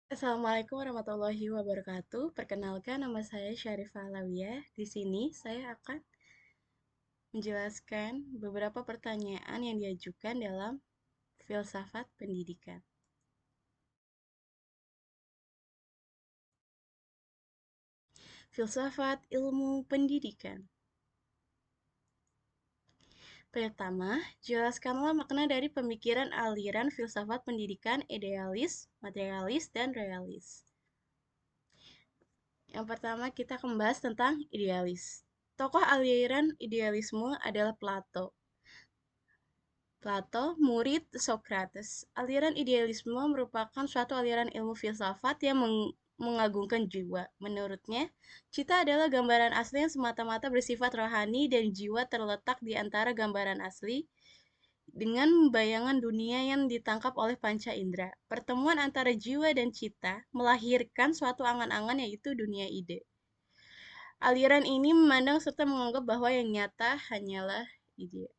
Assalamualaikum warahmatullahi wabarakatuh. Perkenalkan, nama saya Syarifah Alawiyah. Di sini saya akan menjelaskan beberapa pertanyaan yang diajukan dalam filsafat pendidikan. Filsafat ilmu pendidikan. Pertama, jelaskanlah makna dari pemikiran aliran filsafat pendidikan idealis, materialis, dan realis. Yang pertama, kita akan membahas tentang idealis. Tokoh aliran idealisme adalah Plato. Plato, murid Socrates. Aliran idealisme merupakan suatu aliran ilmu filsafat yang mengagungkan jiwa. Menurutnya, cita adalah gambaran asli yang semata-mata bersifat rohani dan jiwa terletak di antara gambaran asli dengan bayangan dunia yang ditangkap oleh panca indera. Pertemuan antara jiwa dan cita melahirkan suatu angan-angan yaitu dunia ide. Aliran ini memandang serta menganggap bahwa yang nyata hanyalah ide.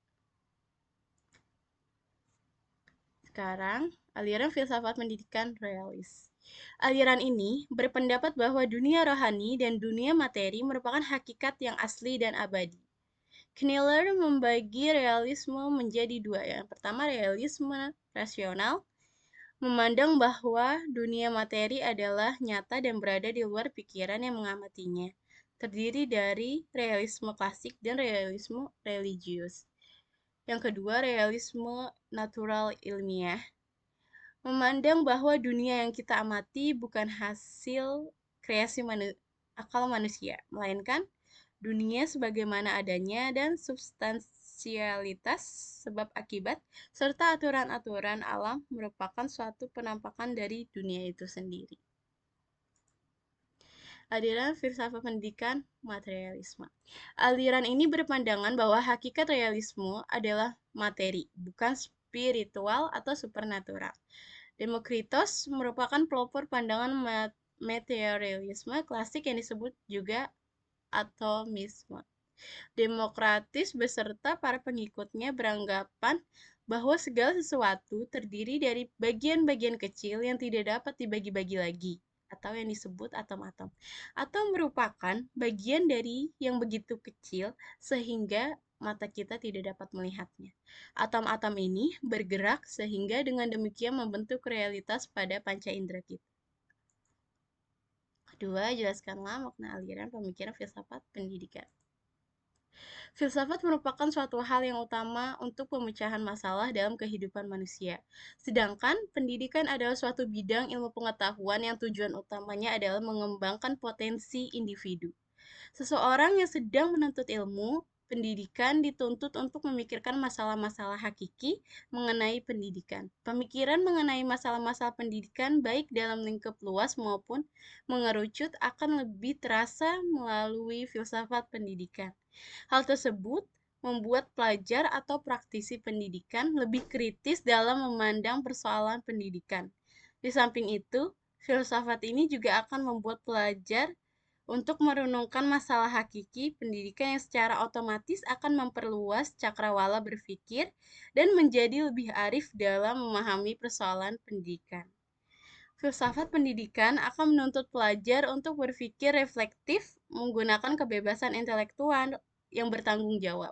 Sekarang, aliran filsafat pendidikan realis. Aliran ini berpendapat bahwa dunia rohani dan dunia materi merupakan hakikat yang asli dan abadi. Kneller membagi realisme menjadi dua. Yang pertama, realisme rasional, memandang bahwa dunia materi adalah nyata dan berada di luar pikiran yang mengamatinya. Terdiri dari realisme klasik dan realisme religius. Yang kedua, realisme natural ilmiah, memandang bahwa dunia yang kita amati bukan hasil kreasi akal manusia, melainkan dunia sebagaimana adanya dan substansialitas sebab akibat serta aturan-aturan alam merupakan suatu penampakan dari dunia itu sendiri. Aliran filsafat pendidikan materialisme. Aliran ini berpandangan bahwa hakikat realisme adalah materi, bukan spiritual atau supernatural. Demokritos merupakan pelopor pandangan materialisme klasik yang disebut juga atomisme. Demokratis beserta para pengikutnya beranggapan bahwa segala sesuatu terdiri dari bagian-bagian kecil yang tidak dapat dibagi-bagi lagi, atau yang disebut atom-atom, atau merupakan bagian dari yang begitu kecil sehingga mata kita tidak dapat melihatnya. Atom-atom ini bergerak sehingga dengan demikian membentuk realitas pada panca indera kita. Kedua, jelaskanlah makna aliran pemikiran filsafat pendidikan. Filsafat merupakan suatu hal yang utama untuk pemecahan masalah dalam kehidupan manusia. Sedangkan pendidikan adalah suatu bidang ilmu pengetahuan yang tujuan utamanya adalah mengembangkan potensi individu. Seseorang yang sedang menuntut ilmu, pendidikan dituntut untuk memikirkan masalah-masalah hakiki mengenai pendidikan. Pemikiran mengenai masalah-masalah pendidikan baik dalam lingkup luas maupun mengerucut akan lebih terasa melalui filsafat pendidikan. Hal tersebut membuat pelajar atau praktisi pendidikan lebih kritis dalam memandang persoalan pendidikan. Di samping itu, filsafat ini juga akan membuat pelajar untuk merenungkan masalah hakiki pendidikan yang secara otomatis akan memperluas cakrawala berpikir dan menjadi lebih arif dalam memahami persoalan pendidikan. Filsafat pendidikan akan menuntut pelajar untuk berpikir reflektif menggunakan kebebasan intelektual yang bertanggung jawab.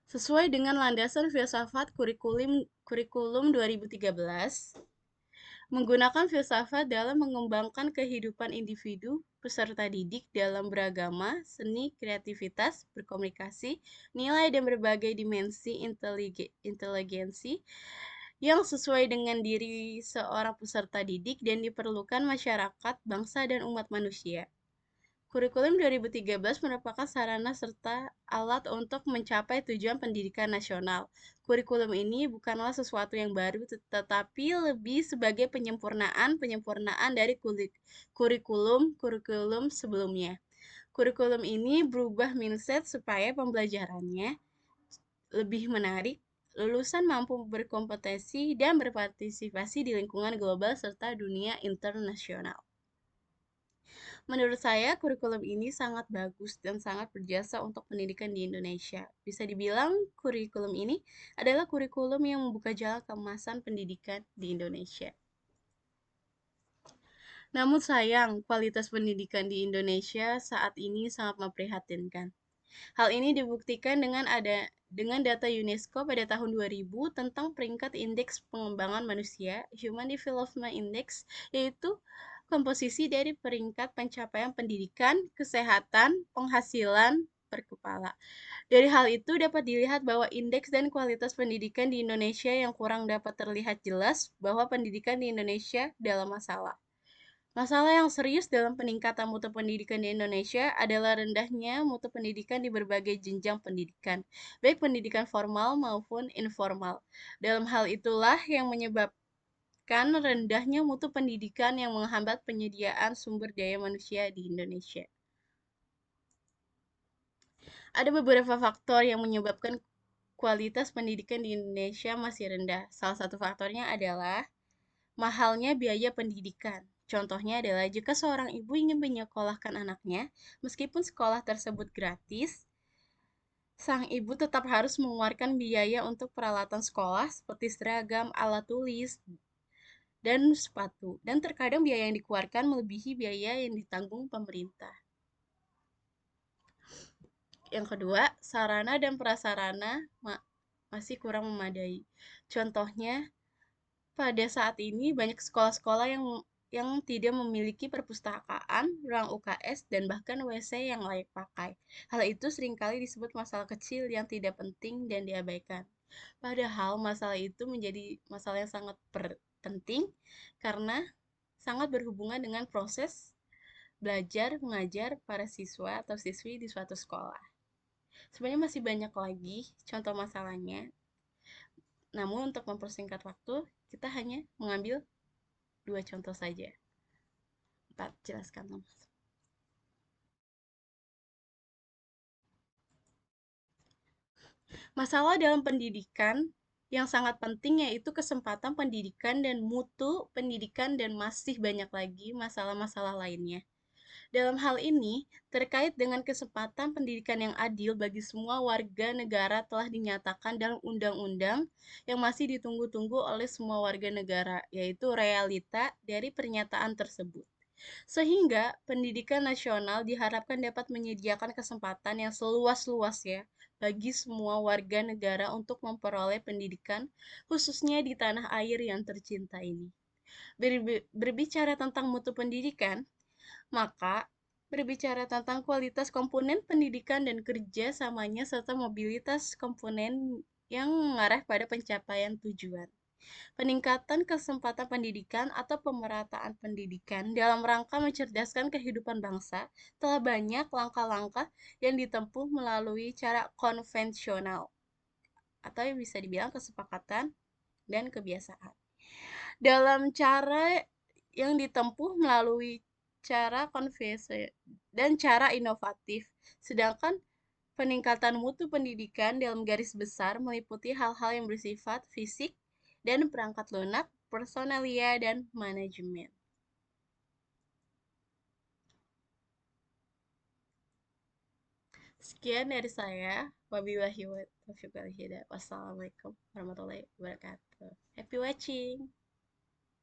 Sesuai dengan landasan filsafat kurikulum 2013, menggunakan filsafat dalam mengembangkan kehidupan individu peserta didik dalam beragama, seni, kreativitas, berkomunikasi, nilai, dan berbagai dimensi inteligensi yang sesuai dengan diri seorang peserta didik dan diperlukan masyarakat, bangsa, dan umat manusia. Kurikulum 2013 merupakan sarana serta alat untuk mencapai tujuan pendidikan nasional. Kurikulum ini bukanlah sesuatu yang baru, tetapi lebih sebagai penyempurnaan dari kurikulum sebelumnya. Kurikulum ini berubah mindset supaya pembelajarannya lebih menarik, lulusan mampu berkompetensi dan berpartisipasi di lingkungan global serta dunia internasional. Menurut saya, kurikulum ini sangat bagus dan sangat berjasa untuk pendidikan di Indonesia. Bisa dibilang, kurikulum ini adalah kurikulum yang membuka jalan keemasan pendidikan di Indonesia. Namun sayang, kualitas pendidikan di Indonesia saat ini sangat memprihatinkan. Hal ini dibuktikan dengan data UNESCO pada tahun 2000 tentang peringkat indeks pengembangan manusia, Human Development Index, yaitu komposisi dari peringkat pencapaian pendidikan, kesehatan, penghasilan per kepala. Dari hal itu dapat dilihat bahwa indeks dan kualitas pendidikan di Indonesia yang kurang dapat terlihat jelas bahwa pendidikan di Indonesia dalam masalah. Masalah yang serius dalam peningkatan mutu pendidikan di Indonesia adalah rendahnya mutu pendidikan di berbagai jenjang pendidikan, baik pendidikan formal maupun informal. Dalam hal itulah yang menyebabkan rendahnya mutu pendidikan yang menghambat penyediaan sumber daya manusia di Indonesia. Ada beberapa faktor yang menyebabkan kualitas pendidikan di Indonesia masih rendah. Salah satu faktornya adalah mahalnya biaya pendidikan. Contohnya adalah jika seorang ibu ingin menyekolahkan anaknya, meskipun sekolah tersebut gratis, sang ibu tetap harus mengeluarkan biaya untuk peralatan sekolah seperti seragam, alat tulis, dan sepatu. Dan terkadang biaya yang dikeluarkan melebihi biaya yang ditanggung pemerintah. Yang kedua, sarana dan prasarana masih kurang memadai. Contohnya, pada saat ini banyak sekolah-sekolah yang tidak memiliki perpustakaan, ruang UKS, dan bahkan WC yang layak pakai. Hal itu seringkali disebut masalah kecil yang tidak penting dan diabaikan. Padahal masalah itu menjadi masalah yang sangat penting karena sangat berhubungan dengan proses belajar mengajar para siswa atau siswi di suatu sekolah. Sebenarnya masih banyak lagi contoh masalahnya, namun untuk mempersingkat waktu, kita hanya mengambil dua contoh saja. Empat, jelaskan Mas. Masalah dalam pendidikan yang sangat penting yaitu kesempatan pendidikan dan mutu pendidikan dan masih banyak lagi masalah-masalah lainnya. Dalam hal ini, terkait dengan kesempatan pendidikan yang adil bagi semua warga negara telah dinyatakan dalam undang-undang yang masih ditunggu-tunggu oleh semua warga negara, yaitu realita dari pernyataan tersebut. Sehingga pendidikan nasional diharapkan dapat menyediakan kesempatan yang seluas-luasnya bagi semua warga negara untuk memperoleh pendidikan, khususnya di tanah air yang tercinta ini. Berbicara tentang mutu pendidikan, maka berbicara tentang kualitas komponen pendidikan dan kerja samanya serta mobilitas komponen yang mengarah pada pencapaian tujuan. Peningkatan kesempatan pendidikan atau pemerataan pendidikan dalam rangka mencerdaskan kehidupan bangsa telah banyak langkah-langkah yang ditempuh melalui cara konvensional atau yang bisa dibilang kesepakatan dan kebiasaan. Dalam cara yang ditempuh melalui cara konvensional dan cara inovatif, sedangkan peningkatan mutu pendidikan dalam garis besar meliputi hal-hal yang bersifat fisik dan perangkat lunak, personalia, dan manajemen. Sekian dari saya. Wabillahi wa taufiq wal hidayah. Wassalamualaikum warahmatullahi wabarakatuh. Happy watching.